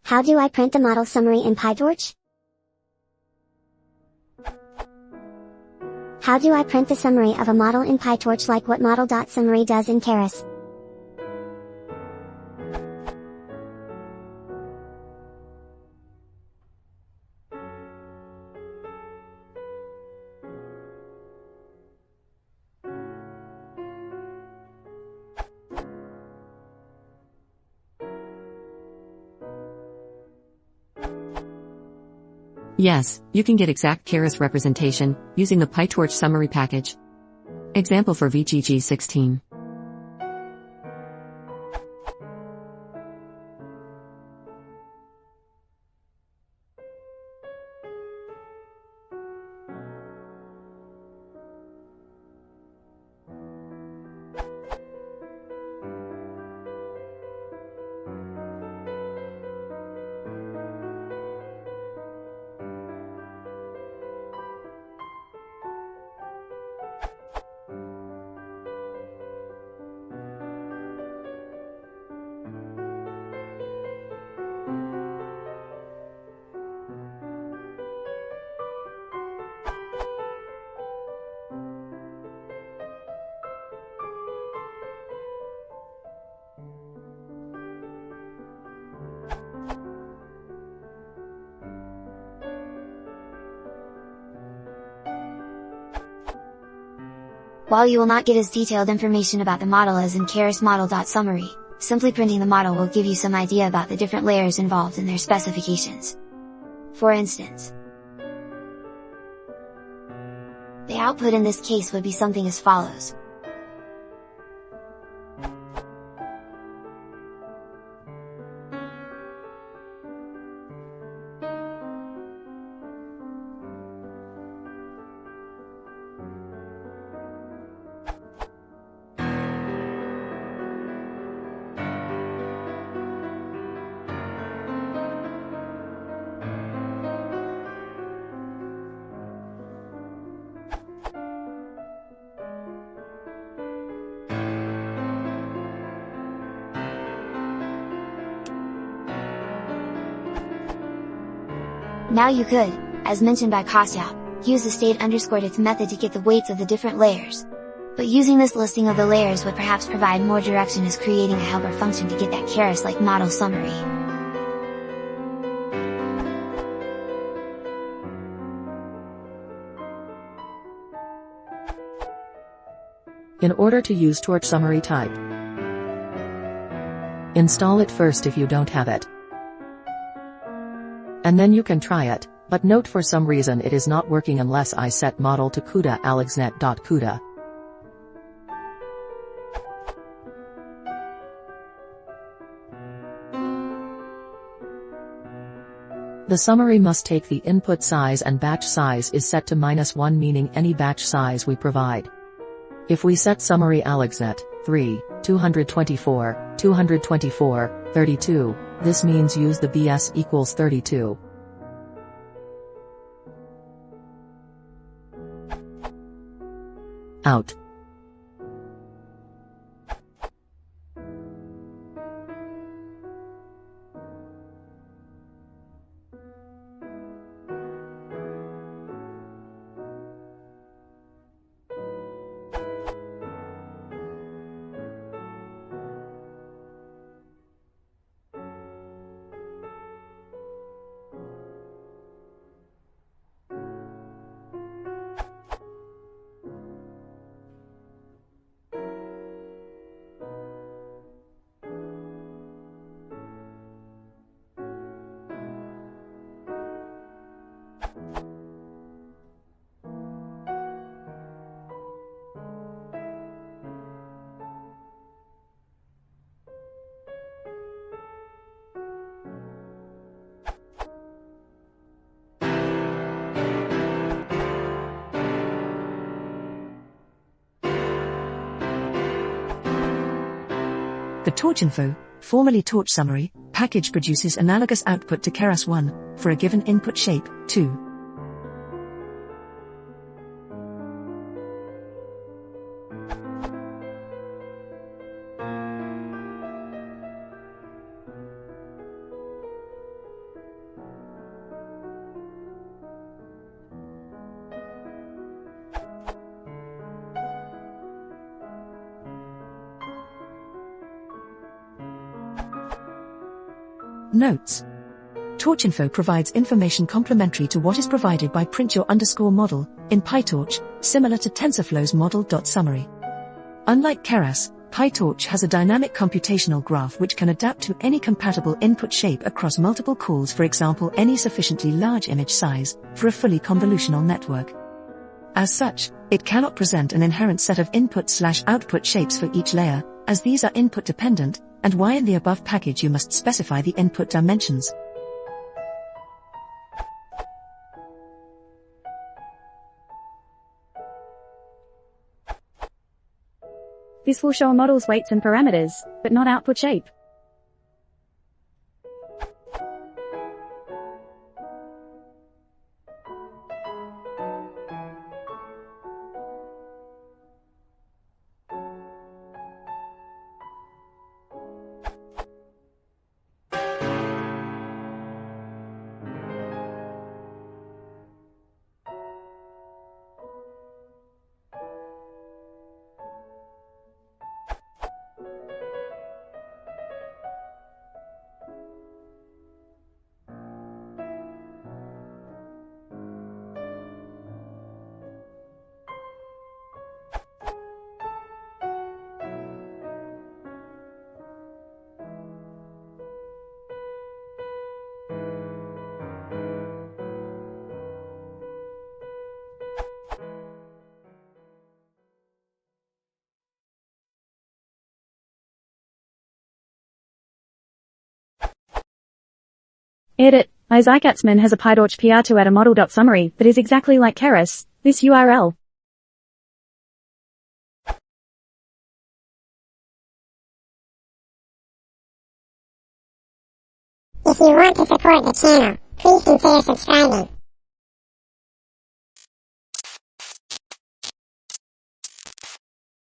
How do I print the model summary in PyTorch? How do I print the summary of a model in PyTorch like what model.summary does in Keras? Yes, you can get exact Keras representation using the PyTorch summary package. Example for VGG16. While you will not get as detailed information about the model as in Keras model.summary, simply printing the model will give you some idea about the different layers involved in their specifications. For instance, the output in this case would be something as follows. Now you could, as mentioned by Kostyap, use the state_its method to get the weights of the different layers. But using this listing of the layers would perhaps provide more direction as creating a helper function to get that Keras-like model summary. In order to use Torch summary type, install it first if you don't have it. And then you can try it, but note for some reason it is not working unless I set model to CUDA alexnet.cuda. The summary must take the input size and batch size is set to -1, meaning any batch size we provide. If we set summary alexnet 3, 224, 224, 32, this means use the BS equals 32. Out. The TorchInfo, formerly Torch Summary, package produces analogous output to Keras 1, for a given input shape, 2. Notes. TorchInfo provides information complementary to what is provided by print_your_model in PyTorch, similar to TensorFlow's model.summary. Unlike Keras, PyTorch has a dynamic computational graph which can adapt to any compatible input shape across multiple calls, for example any sufficiently large image size, for a fully convolutional network. As such, it cannot present an inherent set of input/output shapes for each layer, as these are input dependent, and why in the above package you must specify the input dimensions. This will show a model's weights and parameters, but not output shape. Edit. Isaac Atzman has a PyTorch PR2 at a model.summary that is exactly like Keras. This URL. If you want to support the channel, please consider subscribing.